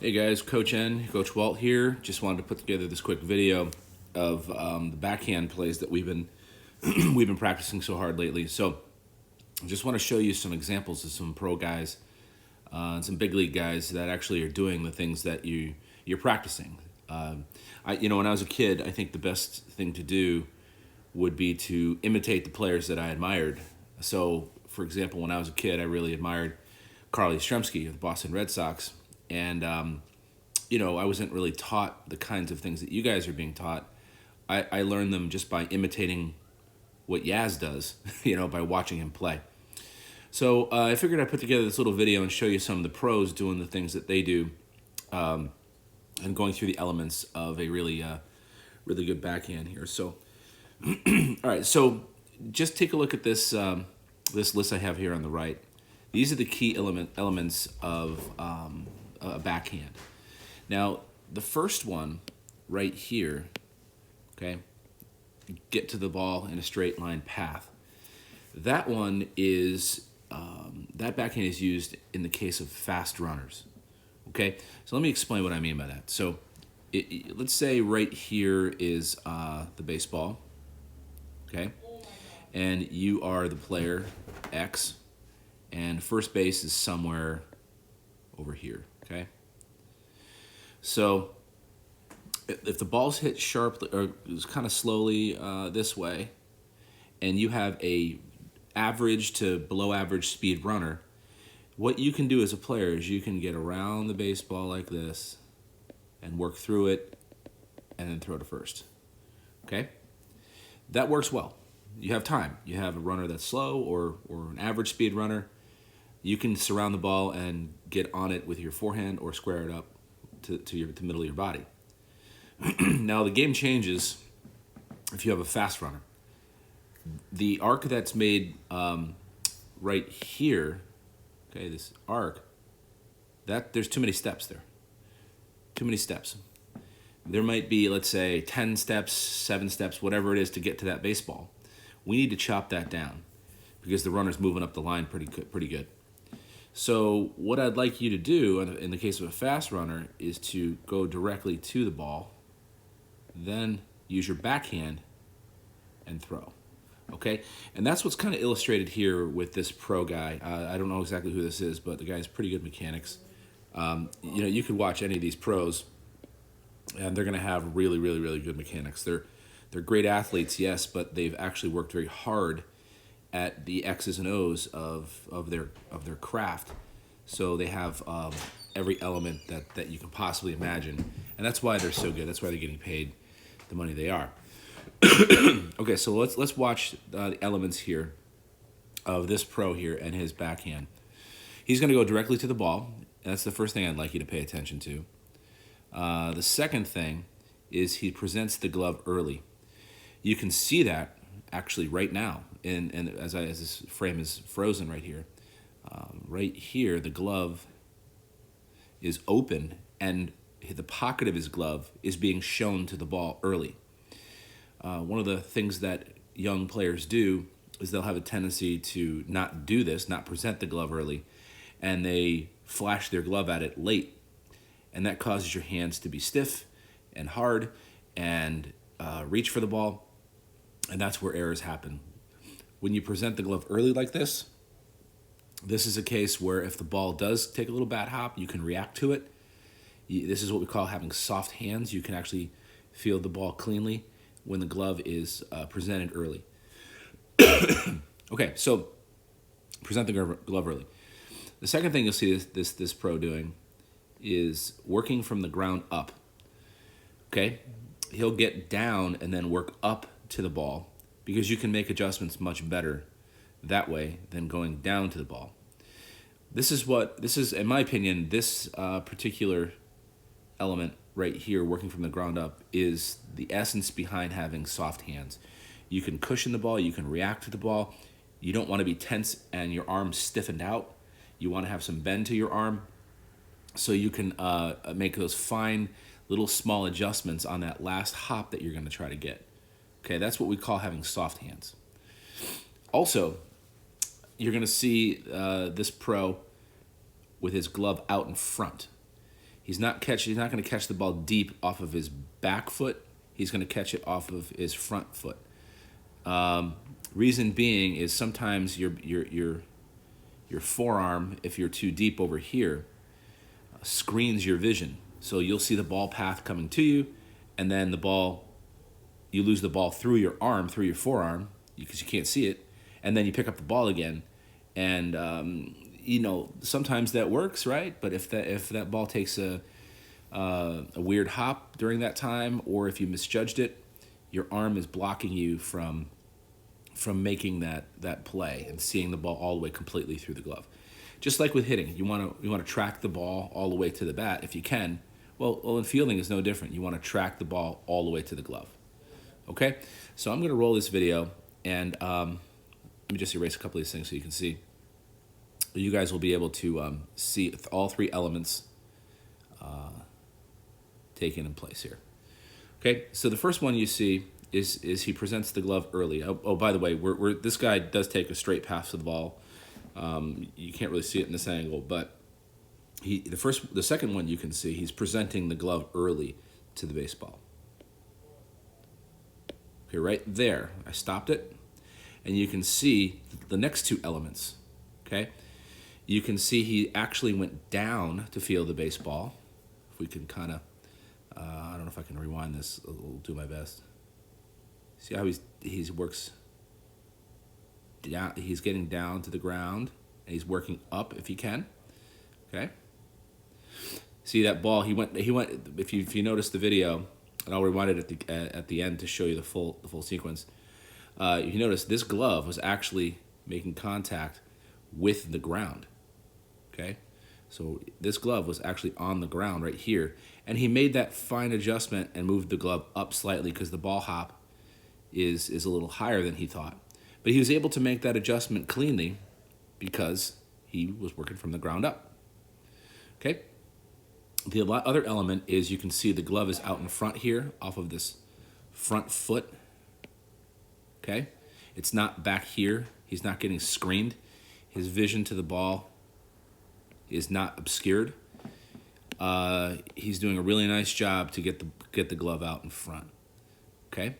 Hey guys, Coach N, Coach Walt here. Just wanted to put together this quick video of the backhand plays that we've been we've been practicing so hard lately. So, I just want to show you some examples of some pro guys and some big league guys that actually are doing the things that you're practicing. When I was a kid, I think the best thing to do would be to imitate the players that I admired. So, for example, when I was a kid, I really admired Carly Yastrzemski of the Boston Red Sox. And, I wasn't really taught the kinds of things that you guys are being taught. I learned them just by imitating what Yaz does, by watching him play. So I figured I'd put together this little video and show you some of the pros doing the things that they do and going through the elements of a really good backhand here. So, all right, so just take a look at this list I have here on the right. These are the key elements of a backhand. Now, the first one right here, okay, get to the ball in a straight line path. That one is, that backhand is used in the case of fast runners, okay? So let me explain what I mean by that. So let's say right here is the baseball, okay? And you are the player X, and first base is somewhere over here, okay? So if the ball's hit sharply or kind of slowly this way, and you have a average to below average speed runner, what you can do as a player is you can get around the baseball like this and work through it and then throw to first, okay? That works well. You have time. You have a runner that's slow or an average speed runner. You can surround the ball and get on it with your forehand or square it up to the middle of your body. Now, the game changes if you have a fast runner. The arc that's made right here, okay, this arc, there's too many steps there. Too many steps. There might be, let's say, 10 steps, 7 steps, whatever it is to get to that baseball. We need to chop that down because the runner's moving up the line pretty good. So what I'd like you to do in the case of a fast runner is to go directly to the ball, then use your backhand and throw, okay? And that's what's kind of illustrated here with this pro guy. I don't know exactly who this is, but the guy has pretty good mechanics. You could watch any of these pros, and they're going to have really, really, really good mechanics. They're great athletes, yes, but they've actually worked very hard at the X's and O's of their craft. So they have every element that you can possibly imagine, and that's why they're so good. That's why they're getting paid the money they are. Okay, so let's watch the elements here of this pro here and his backhand. He's going to go directly to the ball. That's the first thing I'd like you to pay attention to. The second thing is he presents the glove early. You can see that actually right now, and as this frame is frozen right here. Right here, the glove is open, and the pocket of his glove is being shown to the ball early. One of the things that young players do is they'll have a tendency to not do this, not present the glove early, and they flash their glove at it late, and that causes your hands to be stiff and hard and reach for the ball, and that's where errors happen. When you present the glove early like this is a case where if the ball does take a little bad hop, you can react to it. This is what we call having soft hands. You can actually feel the ball cleanly when the glove is presented early. Okay, so present the glove early. The second thing you'll see this pro doing is working from the ground up. Okay, he'll get down and then work up to the ball because you can make adjustments much better that way than going down to the ball. This is, in my opinion, this particular element right here, working from the ground up, is the essence behind having soft hands. You can cushion the ball, you can react to the ball. You don't want to be tense and your arm stiffened out. You want to have some bend to your arm so you can make those fine little small adjustments on that last hop that you're going to try to get. Okay, that's what we call having soft hands. Also, you're going to see this pro with his glove out in front. He's not going to catch the ball deep off of his back foot. He's going to catch it off of his front foot. Reason being is sometimes your forearm, if you're too deep over here, screens your vision. So you'll see the ball path coming to you, and then you lose the ball through your arm, through your forearm, because you can't see it, and then you pick up the ball again, and sometimes that works, right? But if that ball takes a weird hop during that time, or if you misjudged it, your arm is blocking you from making that play and seeing the ball all the way completely through the glove. Just like with hitting, you want to track the ball all the way to the bat if you can. Well, in fielding is no different. You want to track the ball all the way to the glove. Okay, so I'm going to roll this video, and let me just erase a couple of these things so you can see. You guys will be able to see all three elements taken in place here. Okay, so the first one you see is he presents the glove early. Oh, by the way, this guy does take a straight pass to the ball. You can't really see it in this angle, but the second one you can see, he's presenting the glove early to the baseball. Okay, right there, I stopped it, and you can see the next two elements. Okay, you can see he actually went down to field the baseball. If we can kind of, I don't know if I can rewind this. I'll do my best. See how he works down. He's getting down to the ground, and he's working up if he can. Okay. See that ball? He went. If you notice the video, and I'll rewind it at the end to show you the full sequence. If you notice, this glove was actually making contact with the ground. Okay, so this glove was actually on the ground right here, and he made that fine adjustment and moved the glove up slightly because the ball hop is a little higher than he thought. But he was able to make that adjustment cleanly because he was working from the ground up. Okay. The other element is you can see the glove is out in front here off of this front foot. Okay. It's not back here. He's not getting screened. His vision to the ball is not obscured. He's doing a really nice job to get the glove out in front. Okay.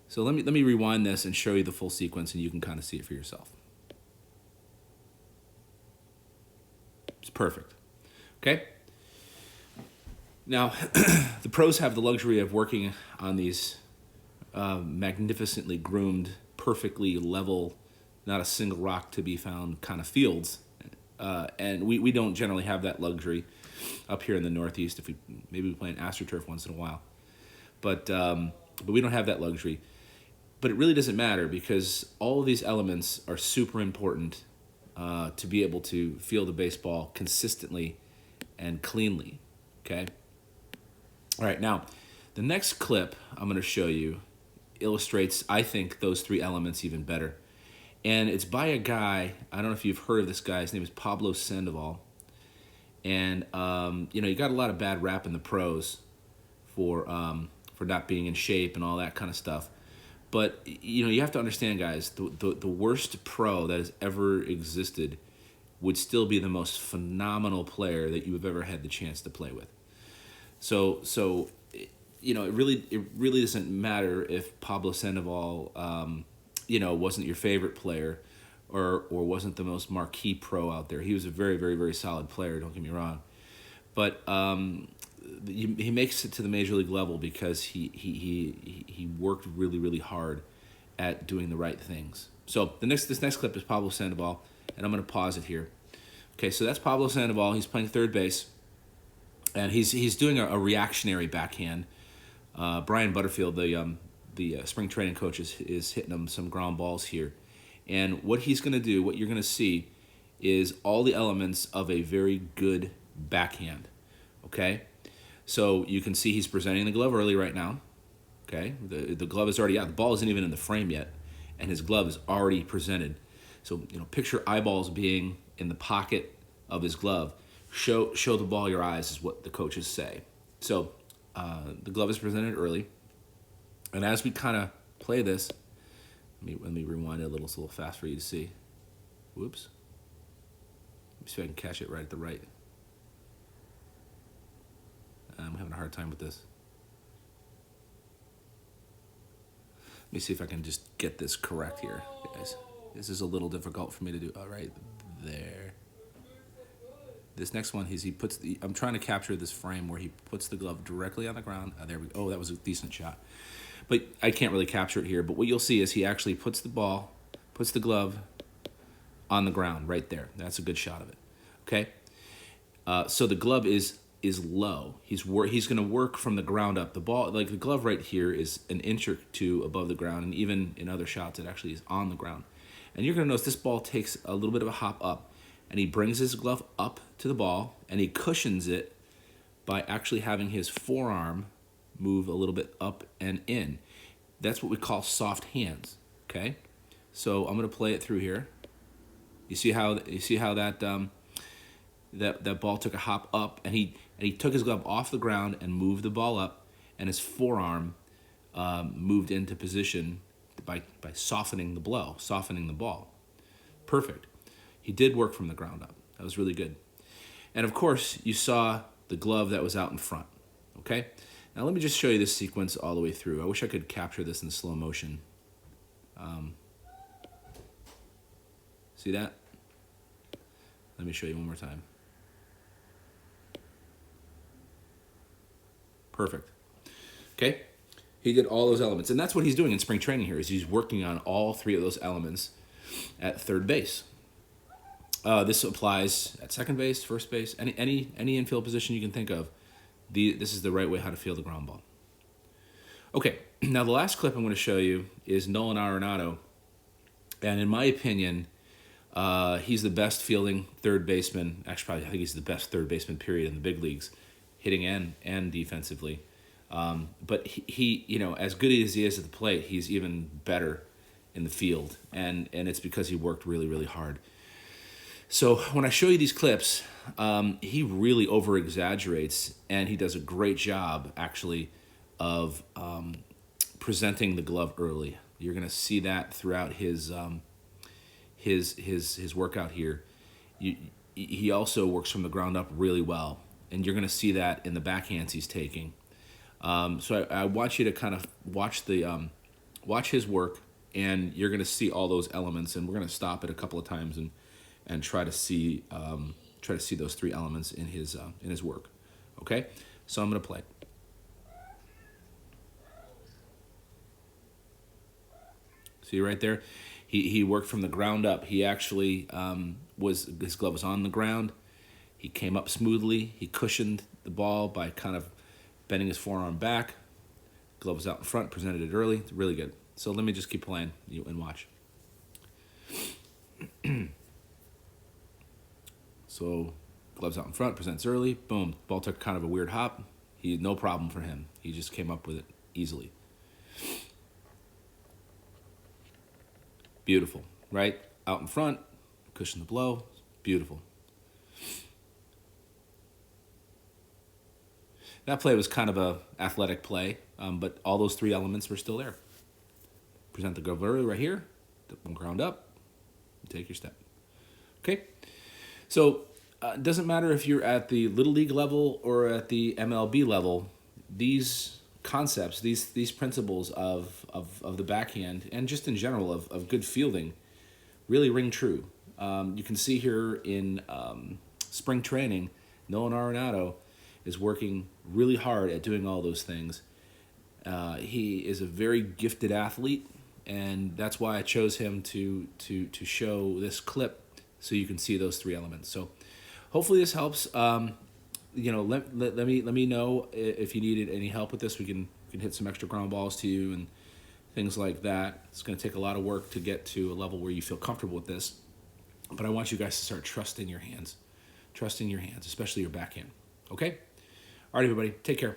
So let me rewind this and show you the full sequence, and you can kind of see it for yourself. It's perfect. Okay? Now, the pros have the luxury of working on these magnificently groomed, perfectly level, not a single rock to be found kind of fields. And we don't generally have that luxury up here in the Northeast. Maybe we play an AstroTurf once in a while. But we don't have that luxury. But it really doesn't matter because all of these elements are super important to be able to field the baseball consistently and cleanly, okay? All right, now, the next clip I'm going to show you illustrates, I think, those three elements even better. And it's by a guy, I don't know if you've heard of this guy, his name is Pablo Sandoval. And, he got a lot of bad rap in the pros for not being in shape and all that kind of stuff. But, you have to understand, guys, the worst pro that has ever existed would still be the most phenomenal player that you have ever had the chance to play with. So it really doesn't matter if Pablo Sandoval, wasn't your favorite player or wasn't the most marquee pro out there. He was a very, very, very solid player, don't get me wrong. But he makes it to the major league level because he worked really, really hard at doing the right things. So this next clip is Pablo Sandoval, and I'm going to pause it here. Okay, so that's Pablo Sandoval. He's playing third base, and he's doing a reactionary backhand. Brian Butterfield, the spring training coach, is hitting him some ground balls here. And what he's going to do, what you're going to see, is all the elements of a very good backhand. Okay? So you can see he's presenting the glove early right now. Okay? The glove is already out. The ball isn't even in the frame yet, and his glove is already presented. So, picture eyeballs being in the pocket of his glove. Show the ball your eyes is what the coaches say. So the glove is presented early. And as we kind of play this, let me rewind it a little. It's a little fast for you to see. Whoops. Let me see if I can catch it right at the right. I'm having a hard time with this. Let me see if I can just get this correct here, guys. This is a little difficult for me to do. All right, there. This next one is he puts the. I'm trying to capture this frame where he puts the glove directly on the ground. There we go. Oh, that was a decent shot. But I can't really capture it here. But what you'll see is he actually puts the glove on the ground right there. That's a good shot of it. Okay. So the glove is low. He's going to work from the ground up. The ball, like the glove right here, is an inch or two above the ground, and even in other shots, it actually is on the ground. And you're going to notice this ball takes a little bit of a hop up, and he brings his glove up to the ball, and he cushions it by actually having his forearm move a little bit up and in. That's what we call soft hands. Okay, so I'm going to play it through here. You see how that that ball took a hop up, and he took his glove off the ground and moved the ball up, and his forearm moved into position by softening the blow, softening the ball. Perfect. He did work from the ground up. That was really good. And of course, you saw the glove that was out in front. Okay? Now let me just show you this sequence all the way through. I wish I could capture this in slow motion. See that? Let me show you one more time. Perfect. Okay? He did all those elements. And that's what he's doing in spring training here, is he's working on all three of those elements at third base. This applies at second base, first base, any infield position you can think of. This is the right way how to field the ground ball. Okay, now the last clip I'm going to show you is Nolan Arenado. And in my opinion, he's the best fielding third baseman. Actually, probably I think he's the best third baseman, period, in the big leagues, hitting and defensively. But he, you know, as good as he is at the plate, he's even better in the field, and it's because he worked really, really hard. So when I show you these clips, he really over-exaggerates, and he does a great job, actually, of presenting the glove early. You're going to see that throughout his workout here. He also works from the ground up really well, and you're going to see that in the backhands he's taking. So I want you to kind of watch his work, and you're going to see all those elements, and we're going to stop it a couple of times and try to see those three elements in his work. Okay, so I'm going to play. See right there, he worked from the ground up. He actually his glove was on the ground. He came up smoothly. He cushioned the ball by kind of bending his forearm back. Glove was out in front, presented it early. It's really good. So let me just keep playing and watch. So gloves out in front, presents early. Boom. Ball took kind of a weird hop. No problem for him. He just came up with it easily. Beautiful, right? Out in front, cushion the blow. Beautiful. That play was kind of a athletic play, but all those three elements were still there. Present the glove early right here, the ground up, take your step. Okay, so it doesn't matter if you're at the Little League level or at the MLB level, these concepts, these principles of the backhand, and just in general of good fielding, really ring true. You can see here in spring training, Nolan Arenado is working really hard at doing all those things. He is a very gifted athlete, and that's why I chose him to show this clip so you can see those three elements. So hopefully this helps. You know, let me know if you needed any help with this. We can hit some extra ground balls to you and things like that. It's going to take a lot of work to get to a level where you feel comfortable with this, but I want you guys to start trusting your hands, especially your backhand. Okay? All right, everybody, take care.